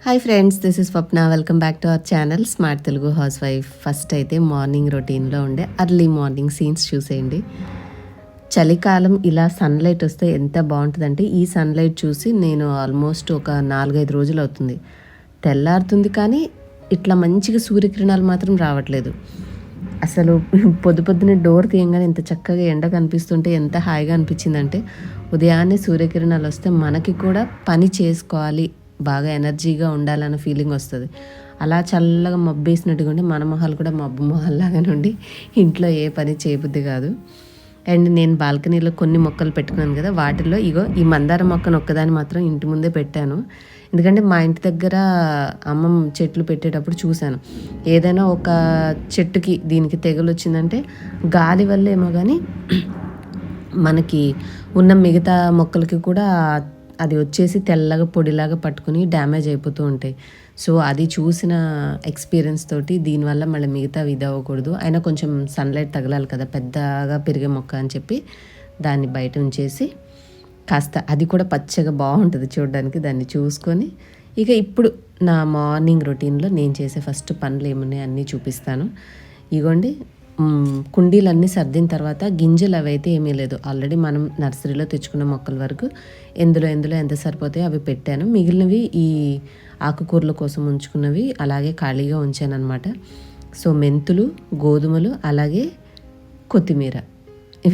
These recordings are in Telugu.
Hi friends, this is Swapna. Welcome back to our channel smart Telugu house wife. First అయితే మార్నింగ్ రొటీన్లో ఉండే అర్లీ మార్నింగ్ సీన్స్ చూసేయండి. చలికాలం ఇలా సన్లైట్ వస్తే ఎంత బాగుంటుందంటే, ఈ సన్లైట్ చూసి నేను ఆల్మోస్ట్ ఒక 4-5 రోజులు అవుతుంది. తెల్లారుతుంది కానీ ఇట్లా మంచిగా సూర్యకిరణాలు మాత్రం రావట్లేదు. అసలు పొద్దున్నే డోర్ తీయంగానే ఎంత చక్కగా ఎండ కనిపిస్తుంటే ఎంత హాయిగా అనిపించిందంటే, ఉదయాన్నే సూర్యకిరణాలు వస్తే మనకి కూడా పని చేసుకోవాలి, బాగా ఎనర్జీగా ఉండాలన్న ఫీలింగ్ వస్తుంది. అలా చల్లగా మబ్బేసినట్టుగా ఉండి మన మొహాలు కూడా మబ్బు మొహాల్లాగానే ఉండి ఇంట్లో ఏ పని చేయబుద్ధి కాదు. అండ్ నేను బాల్కనీలో కొన్ని మొక్కలు పెట్టుకున్నాను కదా, వాటిల్లో ఇగో ఈ మందార మొక్కను ఒక్కదాన్ని మాత్రం ఇంటి ముందే పెట్టాను. ఎందుకంటే మా ఇంటి దగ్గర అమ్మమ్మ చెట్లు పెట్టేటప్పుడు చూశాను, ఏదైనా ఒక చెట్టుకి దీనికి తెగులు వచ్చిందంటే గాలి వల్ల ఏమో కానీ మనకి ఉన్న మిగతా మొక్కలకి కూడా అది వచ్చేసి తెల్లగా పొడిలాగా పట్టుకుని డ్యామేజ్ అయిపోతూ ఉంటాయి. సో అది చూసిన ఎక్స్పీరియన్స్ తోటి దీనివల్ల మళ్ళీ మిగతా ఇది అవ్వకూడదు, అయినా కొంచెం సన్లైట్ తగలాలి కదా పెద్దగా పెరిగే మొక్క అని చెప్పి దాన్ని బయట ఉంచేసి కాస్త అది కూడా పచ్చగా బాగుంటుంది చూడడానికి, దాన్ని చూసుకొని ఇక ఇప్పుడు నా మార్నింగ్ రొటీన్లో నేను చేసే ఫస్ట్ పనులు ఏమున్నాయి అన్నీ చూపిస్తాను. ఇగోండి, కుండీలన్నీ సర్దిన తర్వాత గింజలు అవైతే ఏమీ లేదు, ఆల్రెడీ మనం నర్సరీలో తెచ్చుకున్న మొక్కల వరకు ఎందులో ఎంత సరిపోతాయో అవి పెట్టాను. మిగిలినవి ఈ ఆకుకూరల కోసం ఉంచుకున్నవి అలాగే ఖాళీగా ఉంచాను అనమాట. సో మెంతులు, గోధుమలు, అలాగే కొత్తిమీర,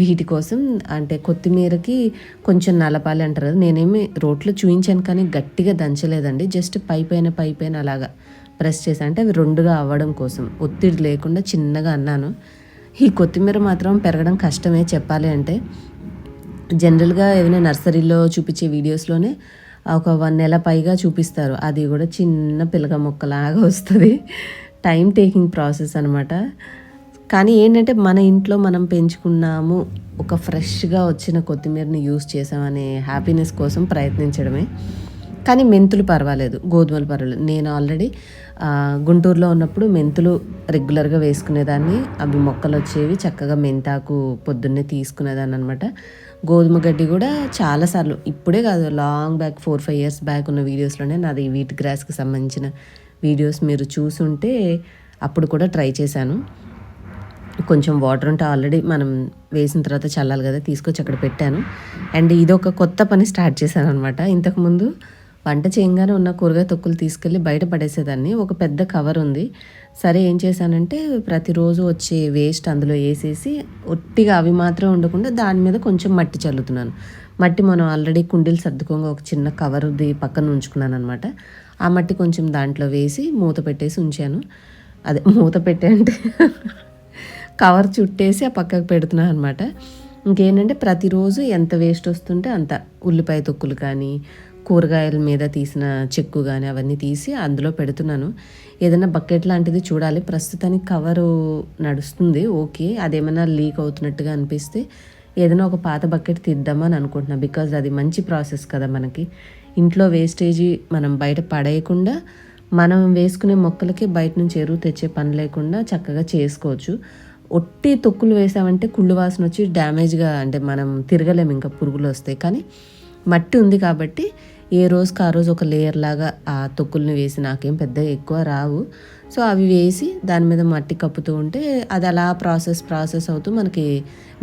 వీటి కోసం అంటే కొత్తిమీరకి కొంచెం నలపాలి అంటారు కదా, నేనేమి రోట్లో చూయించాను కానీ గట్టిగా దంచలేదండి, జస్ట్ పైపైన అలాగా ప్రెస్ చేసి, అంటే అవి రెండుగా అవ్వడం కోసం ఒత్తిడి లేకుండా చిన్నగా అన్నాను. ఈ కొత్తిమీర మాత్రం పెరగడం కష్టమే చెప్పాలి అంటే. జనరల్గా ఏదైనా నర్సరీలో చూపించే వీడియోస్లోనే ఒక 1 నెల పైగా చూపిస్తారు, అది కూడా చిన్న పిలక మొక్కలాగా వస్తుంది. టైం టేకింగ్ ప్రాసెస్ అనమాట. కానీ ఏంటంటే మన ఇంట్లో మనం పెంచుకున్నాము, ఒక ఫ్రెష్గా వచ్చిన కొత్తిమీరని యూస్ చేసామనే హ్యాపీనెస్ కోసం ప్రయత్నించడమే. కానీ మెంతులు పర్వాలేదు, గోధుమలు పర్వాలేదు. నేను ఆల్రెడీ గుంటూరులో ఉన్నప్పుడు మెంతులు రెగ్యులర్గా వేసుకునేదాన్ని, అవి మొక్కలు వచ్చేవి, చక్కగా మెంతాకు పొద్దున్నే తీసుకునేదాన్ని అనమాట. గోధుమ గడ్డి కూడా చాలాసార్లు, ఇప్పుడే కాదు, లాంగ్ బ్యాక్ 4-5 ఇయర్స్ బ్యాక్ ఉన్న వీడియోస్లోనే నాది వీట్ గ్రాస్కి సంబంధించిన వీడియోస్ మీరు చూసుంటే అప్పుడు కూడా ట్రై చేశాను. కొంచెం వాటర్ ఉంటే ఆల్రెడీ మనం వేసిన తర్వాత చల్లాలి కదా, తీసుకొచ్చి అక్కడ పెట్టాను. అండ్ ఇదొక కొత్త పని స్టార్ట్ చేశాను అనమాట. ఇంతకుముందు వంట చేయంగానే ఉన్న కూరగాయ తొక్కులు తీసుకెళ్ళి బయట పడేసేదాన్ని. ఒక పెద్ద కవర్ ఉంది, సరే ఏం చేశానంటే ప్రతిరోజు వచ్చే వేస్ట్ అందులో వేసేసి ఒట్టిగా అవి మాత్రం ఉండకుండా దాని మీద కొంచెం మట్టి చల్లుతున్నాను. మట్టి మనం ఆల్రెడీ కుండీలు సర్దుకోగా ఒక చిన్న కవర్ది పక్కన ఉంచుకున్నాను అనమాట. ఆ మట్టి కొంచెం దాంట్లో వేసి మూత పెట్టేసి ఉంచాను. అదే మూత పెట్టే అంటే కవర్ చుట్టేసి ఆ పక్కకు పెడుతున్నాను అనమాట. ఇంకేంటంటే ప్రతిరోజు ఎంత వేస్ట్ వస్తుంటే అంత, ఉల్లిపాయ తొక్కులు కానీ కూరగాయల మీద తీసిన చెక్కు కానీ అవన్నీ తీసి అందులో పెడుతున్నాను. ఏదైనా బకెట్ లాంటిది చూడాలి, ప్రస్తుతానికి కవరు నడుస్తుంది ఓకే. అదేమైనా లీక్ అవుతున్నట్టుగా అనిపిస్తే ఏదైనా ఒక పాత బకెట్ తీద్దామని అనుకుంటున్నాను. బికాజ్ అది మంచి ప్రాసెస్ కదా, మనకి ఇంట్లో వేస్టేజీ మనం బయట పడేయకుండా మనం వేసుకునే మొక్కలకి బయట నుంచి ఎరువు తెచ్చే పని లేకుండా చక్కగా చేసుకోవచ్చు. ఒట్టి తొక్కులు వేసామంటే కుళ్ళు వాసన వచ్చి డ్యామేజ్గా, అంటే మనం తిరగలేము, ఇంకా పురుగులు వస్తాయి. కానీ మట్టి ఉంది కాబట్టి ఏ రోజుకి ఆ రోజు ఒక లేయర్ లాగా ఆ తొక్కుల్ని వేసి, నాకేం పెద్ద ఎక్కువ రావు, సో అవి వేసి దాని మీద మట్టి కప్పుతూ ఉంటే అది అలా ప్రాసెస్ అవుతూ మనకి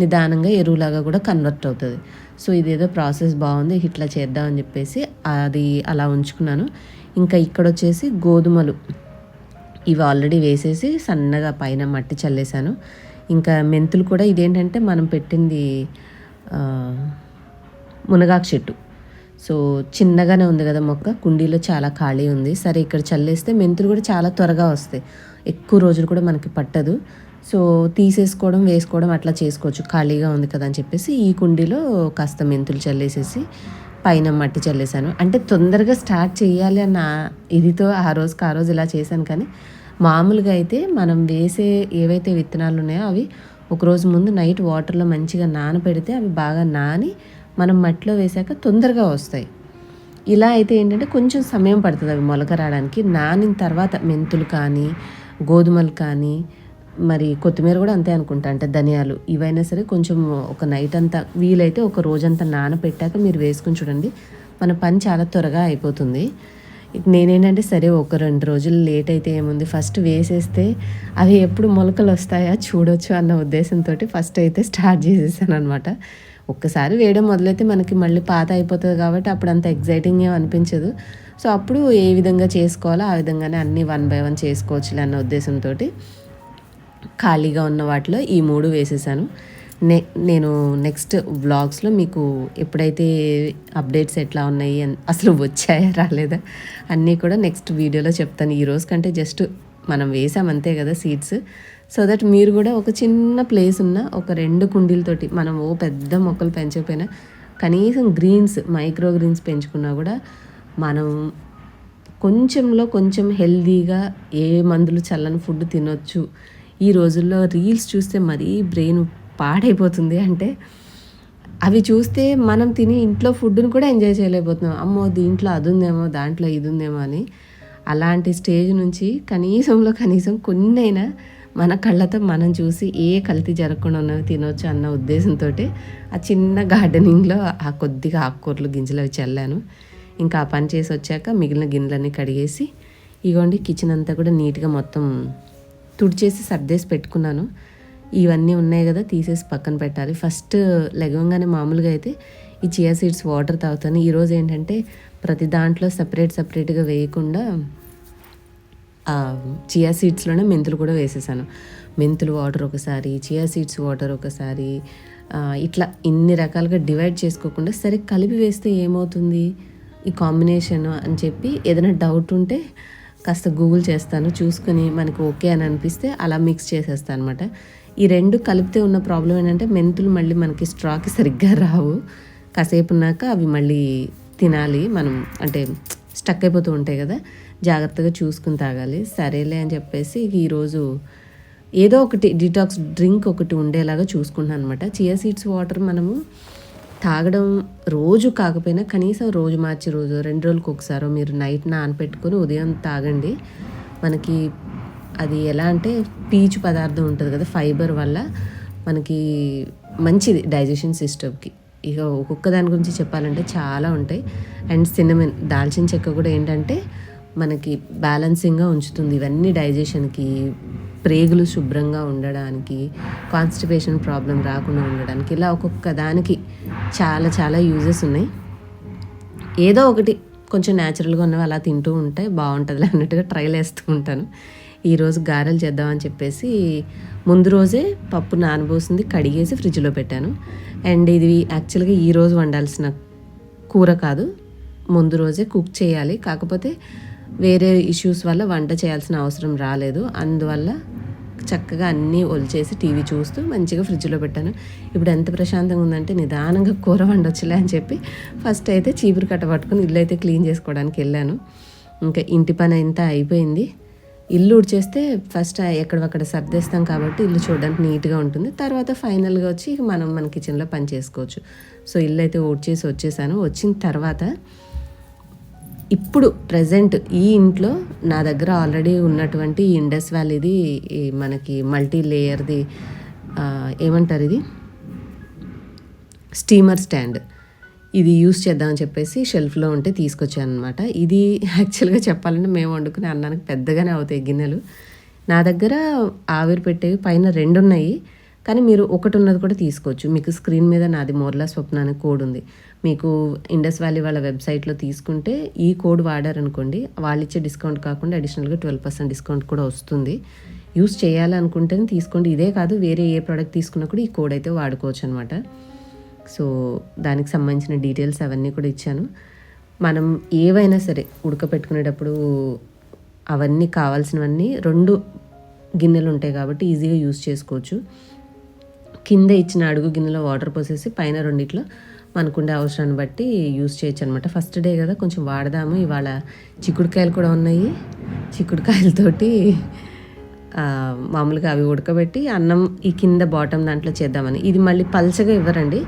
నిదానంగా ఎరువులాగా కూడా కన్వర్ట్ అవుతుంది. సో ఇదేదో ప్రాసెస్ బాగుంది, ఇట్లా చేద్దామని చెప్పేసి అది అలా ఉంచుకున్నాను. ఇంకా ఇక్కడ వచ్చేసి గోధుమలు ఇవి ఆల్రెడీ వేసేసి సన్నగా పైన మట్టి చల్లేసాను. ఇంకా మెంతులు కూడా ఇదేంటంటే మనం పెట్టింది మునగాకు చెట్టు, సో చిన్నగానే ఉంది కదా మొక్క, కుండీలో చాలా ఖాళీ ఉంది. సరే ఇక్కడ చల్లేస్తే మెంతులు కూడా చాలా త్వరగా వస్తాయి, ఎక్కువ రోజులు కూడా మనకి పట్టదు. సో తీసేసుకోవడం వేసుకోవడం అట్లా చేసుకోవచ్చు, ఖాళీగా ఉంది కదా అని చెప్పేసి ఈ కుండీలో కాస్త మెంతులు చల్లేసేసి పైన మట్టి చల్లేసాను. అంటే తొందరగా స్టార్ట్ చేయాలి అన్న ఇదితో ఆ రోజు ఇలా చేశాను. కానీ మామూలుగా అయితే మనం వేసే ఏవైతే విత్తనాలు ఉన్నాయో అవి ఒకరోజు ముందు నైట్ వాటర్లో మంచిగా నానబెడితే అవి బాగా నాని మనం మట్టిలో వేసాక తొందరగా వస్తాయి. ఇలా అయితే ఏంటంటే కొంచెం సమయం పడుతుంది అవి మొలక రావడానికి. నానిన తర్వాత మెంతులు కానీ గోధుమలు కానీ మరి కొత్తిమీర కూడా అంతే అనుకుంటా, అంటే ధనియాలు ఇవైనా సరే కొంచెం ఒక నైట్ అంతా, వీలైతే ఒక రోజంతా నానబెట్టాక మీరు వేసుకుని చూడండి, మన పని చాలా త్వరగా అయిపోతుంది. నేనేంటంటే సరే ఒక 2 రోజులు లేట్ అయితే ఏముంది, ఫస్ట్ వేసేస్తే అవి ఎప్పుడు మొలకలు వస్తాయా చూడొచ్చు అన్న ఉద్దేశంతోటి ఫస్ట్ అయితే స్టార్ట్ చేసేసాననమాట. ఒక్కసారి వేయడం మొదలైతే మనకి మళ్ళీ పాత అయిపోతుంది కాబట్టి అప్పుడు అంత ఎగ్జైటింగ్ ఏం అనిపించదు. సో అప్పుడు ఏ విధంగా చేసుకోవాలో ఆ విధంగానే అన్నీ 1 బై 1 చేసుకోవచ్చులే అన్న ఉద్దేశంతోటి ఖాళీగా ఉన్న వాటిలో ఈ 3 వేసేసాను. నేను నెక్స్ట్ వ్లాగ్స్లో మీకు ఎప్పుడైతే అప్డేట్స్ ఎట్లా ఉన్నాయి అసలు వచ్చాయా రాలేదా అన్నీ కూడా నెక్స్ట్ వీడియోలో చెప్తాను. ఈ రోజు కంటే జస్ట్ మనం వేసాం అంతే కదా సీడ్స్. సో దట్ మీరు కూడా ఒక చిన్న ప్లేస్ ఉన్న ఒక 2 కుండీలతోటి మనం పెద్ద మొక్కలు పెంచకపోయినా కనీసం గ్రీన్స్ మైక్రో గ్రీన్స్ పెంచుకున్నా కూడా మనం కొంచెంలో కొంచెం హెల్దీగా ఏ మందులు చల్లని ఫుడ్ తినొచ్చు. ఈ రోజుల్లో రీల్స్ చూస్తే మరీ బ్రెయిన్ పాడైపోతుంది. అంటే అవి చూస్తే మనం తిని ఇంట్లో ఫుడ్ని కూడా ఎంజాయ్ చేయలేకపోతున్నాం. అమ్మో దీంట్లో అది ఉందేమో దాంట్లో ఇది ఉందేమో అని. అలాంటి స్టేజ్ నుంచి కనీసం కొన్నైనా మన కళ్ళతో మనం చూసి ఏ కల్తీ జరగకుండా ఉన్నవి తినొచ్చు అన్న ఉద్దేశంతో ఆ చిన్న గార్డెనింగ్లో ఆ కొద్దిగా ఆకుకూరలు గింజలు అవి చల్లాను. ఇంకా ఆ పని చేసి వచ్చాక మిగిలిన గిన్నెలన్నీ కడిగేసి ఇగోండి కిచెన్ అంతా కూడా నీట్గా మొత్తం తుడిచేసి సర్దేసి పెట్టుకున్నాను. ఇవన్నీ ఉన్నాయి కదా తీసేసి పక్కన పెట్టాలి. ఫస్ట్ లెగవంగానే మామూలుగా అయితే ఈ చియా సీడ్స్ వాటర్ తాగుతాను. ఈరోజు ఏంటంటే ప్రతి దాంట్లో సపరేట్గా వేయకుండా చియా సీడ్స్లోనే మెంతులు కూడా వేసేసాను. మెంతులు వాటర్ ఒకసారి, చియా సీడ్స్ వాటర్ ఒకసారి, ఇట్లా ఇన్ని రకాలుగా డివైడ్ చేసుకోకుండా సరే కలిపి వేస్తే ఏమవుతుంది ఈ కాంబినేషన్ అని చెప్పి ఏదైనా డౌట్ ఉంటే కాస్త గూగుల్ చేస్తాను, చూసుకొని మనకు ఓకే అని అనిపిస్తే అలా మిక్స్ చేసేస్తాను అనమాట. ఈ 2 కలిపితే ఉన్న ప్రాబ్లం ఏంటంటే మెంతులు మళ్ళీ మనకి స్ట్రాకి సరిగ్గా రావు. కాసేపు ఉన్నాక అవి మళ్ళీ తినాలి మనం, అంటే స్టక్ అయిపోతూ ఉంటాయి కదా, జాగ్రత్తగా చూసుకుని తాగాలి. సరేలే అని చెప్పేసి ఈరోజు ఏదో ఒకటి డిటాక్స్ డ్రింక్ ఒకటి ఉండేలాగా చూసుకుంటున్నాను అనమాట. చియా సీడ్స్ వాటర్ మనము తాగడం రోజు కాకపోయినా కనీసం రోజు మార్చి రోజు 2 రోజులకు ఒకసారో మీరు నైట్ నానపెట్టుకొని ఉదయం తాగండి. మనకి అది ఎలా అంటే పీచు పదార్థం ఉంటుంది కదా, ఫైబర్ వల్ల మనకి మంచిది డైజెషన్ సిస్టమ్కి. ఇక ఒక్కొక్క దాని గురించి చెప్పాలంటే చాలా ఉంటాయి. అండ్ సిన్నమన్ దాల్చిన చెక్క కూడా ఏంటంటే మనకి బ్యాలెన్సింగ్గా ఉంచుతుంది. ఇవన్నీ డైజెషన్కి, ప్రేగులు శుభ్రంగా ఉండడానికి, కాన్స్టిపేషన్ ప్రాబ్లం రాకుండా ఉండడానికి, ఇలా ఒక్కొక్క దానికి చాలా యూజెస్ ఉన్నాయి. ఏదో ఒకటి కొంచెం న్యాచురల్గా ఉన్నవి అలా తింటూ ఉంటే బాగుంటుంది అన్నట్టుగా ట్రైల్ వేస్తూ ఉంటాను. ఈరోజు గారెలు చేద్దామని చెప్పేసి ముందు రోజే పప్పు నానబోసింది కడిగేసి ఫ్రిడ్జ్లో పెట్టాను. అండ్ ఇది యాక్చువల్గా ఈరోజు వండాల్సిన కూర కాదు, ముందు రోజే కుక్ చేయాలి. కాకపోతే వేరే ఇష్యూస్ వల్ల వంట చేయాల్సిన అవసరం రాలేదు. అందువల్ల చక్కగా అన్నీ ఒలిచేసి టీవీ చూస్తూ మంచిగా ఫ్రిడ్జ్లో పెట్టాను. ఇప్పుడు ఎంత ప్రశాంతంగా ఉందంటే నిదానంగా కూర వండొచ్చులే అని చెప్పి ఫస్ట్ అయితే చీపురు కట్ట పట్టుకుని ఇల్లు అయితే క్లీన్ చేసుకోవడానికి వెళ్ళాను. ఇంకా ఇంటి పని అంతా అయిపోయింది. ఇల్లు ఉడిచేస్తే ఫస్ట్ ఎక్కడక్కడ సర్దేస్తాం కాబట్టి ఇల్లు చూడడానికి నీట్గా ఉంటుంది. తర్వాత ఫైనల్గా వచ్చి మనం మన కిచెన్లో పని చేసుకోవచ్చు. సో ఇల్లు అయితే ఊడ్చేసి వచ్చేసాను. వచ్చిన తర్వాత ఇప్పుడు ప్రజెంట్ ఈ ఇంట్లో నా దగ్గర ఆల్రెడీ ఉన్నటువంటి ఇండస్ వ్యాలీది మనకి మల్టీ లేయర్ది ఏమంటారు ఇది స్టీమర్ స్టాండ్, ఇది యూస్ చేద్దామని చెప్పేసి షెల్ఫ్లో ఉంటే తీసుకొచ్చాను అనమాట. ఇది యాక్చువల్గా చెప్పాలంటే మేము వండుకునే అన్నానికి పెద్దగానే అవుతాయి గిన్నెలు. నా దగ్గర ఆవిరి పెట్టేవి పైన 2 ఉన్నాయి, కానీ మీరు ఒకటి ఉన్నది కూడా తీసుకోవచ్చు. మీకు స్క్రీన్ మీద నాది మోర్లా స్వప్న అనే కోడ్ ఉంది. మీకు ఇండస్ వ్యాలీ వాళ్ళ వెబ్సైట్లో తీసుకుంటే ఈ కోడ్ వాడారనుకోండి, వాళ్ళు ఇచ్చే డిస్కౌంట్ కాకుండా అడిషనల్గా 12% డిస్కౌంట్ కూడా వస్తుంది. యూస్ చేయాలనుకుంటేనే తీసుకోండి. ఇదే కాదు వేరే ఏ ప్రోడక్ట్ తీసుకున్నా కూడా ఈ కోడ్ అయితే వాడుకోవచ్చు అనమాట. సో దానికి సంబంధించిన డీటెయిల్స్ అవన్నీ కూడా ఇచ్చాను. మనం ఏవైనా సరే ఉడకపెట్టుకునేటప్పుడు అవన్నీ కావాల్సినవన్నీ 2 గిన్నెలు ఉంటాయి కాబట్టి ఈజీగా యూస్ చేసుకోవచ్చు. కింద ఇచ్చిన అడుగు గిన్నెలో వాటర్ పోసేసి పైన 2 మనకుండే అవసరాన్ని బట్టి యూస్ చేయొచ్చు అనమాట. ఫస్ట్ డే కదా కొంచెం వాడదాము. ఇవాళ చిక్కుడుకాయలు కూడా ఉన్నాయి. చిక్కుడుకాయలతోటి మామూలుగా అవి ఉడకబెట్టి అన్నం ఈ కింద బాటమ్ దాంట్లో చేద్దామని. ఇది మళ్ళీ పల్చగా ఇవ్వరండి,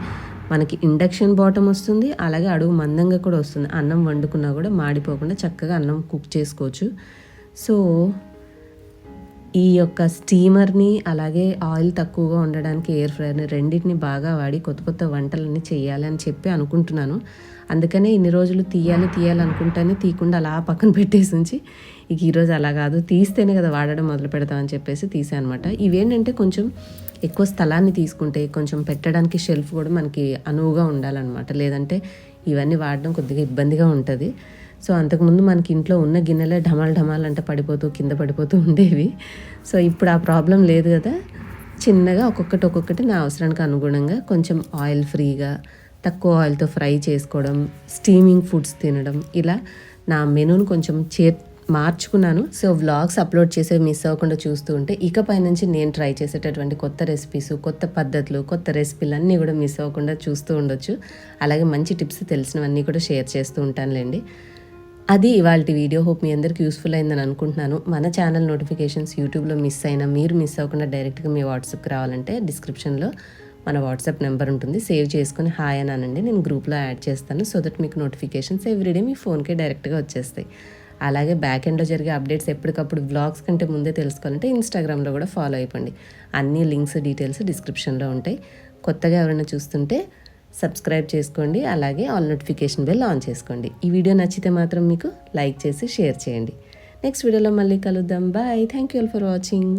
మనకి ఇండక్షన్ బాటమ్ వస్తుంది, అలాగే అడుగు మందంగా కూడా వస్తుంది. అన్నం వండుకున్నా కూడా మాడిపోకుండా చక్కగా అన్నం కుక్ చేసుకోవచ్చు. సో ఈ యొక్క స్టీమర్ని అలాగే ఆయిల్ తక్కువగా ఉండడానికి ఎయిర్ ఫ్రైయర్ని రెండింటిని బాగా వాడి కొత్త వంటలన్నీ చేయాలని చెప్పి అనుకుంటున్నాను. అందుకనే ఇన్ని రోజులు తీయాలనుకుంటానే తీయకుండా అలా పక్కన పెట్టేసి ఉంచి ఇక ఈరోజు అలా కాదు, తీస్తేనే కదా వాడడం మొదలు పెడతామని చెప్పేసి తీసాను అనమాట. ఇవేంటంటే కొంచెం ఎక్కువ స్థలాన్ని తీసుకుంటే కొంచెం పెట్టడానికి షెల్ఫ్ కూడా మనకి అనువుగా ఉండాలన్నమాట. లేదంటే ఇవన్నీ వాడడం కొద్దిగా ఇబ్బందిగా ఉంటుంది. సో అంతకుముందు మనకి ఇంట్లో ఉన్న గిన్నెలే ఢమాల్ అంటే పడిపోతూ కింద పడిపోతూ ఉండేవి. సో ఇప్పుడు ఆ ప్రాబ్లం లేదు కదా. చిన్నగా ఒక్కొక్కటి నా అవసరానికి అనుగుణంగా కొంచెం ఆయిల్ ఫ్రీగా తక్కువ ఆయిల్తో ఫ్రై చేసుకోవడం, స్టీమింగ్ ఫుడ్స్ తినడం, ఇలా నా మెనూను కొంచెం మార్చుకున్నాను. సో వ్లాగ్స్ అప్లోడ్ చేసేవి మిస్ అవ్వకుండా చూస్తూ ఉంటే ఇకపై నుంచి నేను ట్రై చేసేటటువంటి కొత్త రెసిపీస్, కొత్త పద్ధతులు, కొత్త రెసిపీలు అన్నీ కూడా మిస్ అవ్వకుండా చూస్తూ ఉండొచ్చు. అలాగే మంచి టిప్స్ తెలిసినవన్నీ కూడా షేర్ చేస్తూ ఉంటానులేండి. అది ఇవాళ వీడియో. హోప్ మీ అందరికి యూస్ఫుల్ అయిందని అనుకుంటున్నాను. మన ఛానల్ నోటిఫికేషన్స్ యూట్యూబ్లో మిస్ అయినా మీరు మిస్ అవ్వకుండా డైరెక్ట్గా మీ వాట్సాప్కి రావాలంటే డిస్క్రిప్షన్లో మన వాట్సాప్ నెంబర్ ఉంటుంది. సేవ్ చేసుకుని హాయ్ అని అనండి, నేను గ్రూప్లో యాడ్ చేస్తాను. సో దట్ మీకు నోటిఫికేషన్స్ ఎవ్రీడే మీ ఫోన్కే డైరెక్ట్గా వచ్చేస్తాయి. అలాగే బ్యాక్ ఎండ్లో జరిగే అప్డేట్స్ ఎప్పటికప్పుడు వ్లాగ్స్ కంటే ముందే తెలుసుకోవాలంటే ఇన్స్టాగ్రామ్లో కూడా ఫాలో అయిపోండి. అన్ని లింక్స్ డీటెయిల్స్ డిస్క్రిప్షన్లో ఉంటాయి. కొత్తగా ఎవరైనా చూస్తుంటే సబ్స్క్రైబ్ చేసుకోండి. అలాగే ఆల్ నోటిఫికేషన్ బెల్ ఆన్ చేసుకోండి. ఈ వీడియో నచ్చితే మాత్రం మీకు లైక్ చేసి షేర్ చేయండి. నెక్స్ట్ వీడియోలో మళ్ళీ కలుద్దాం. Bye. Thank you all for watching.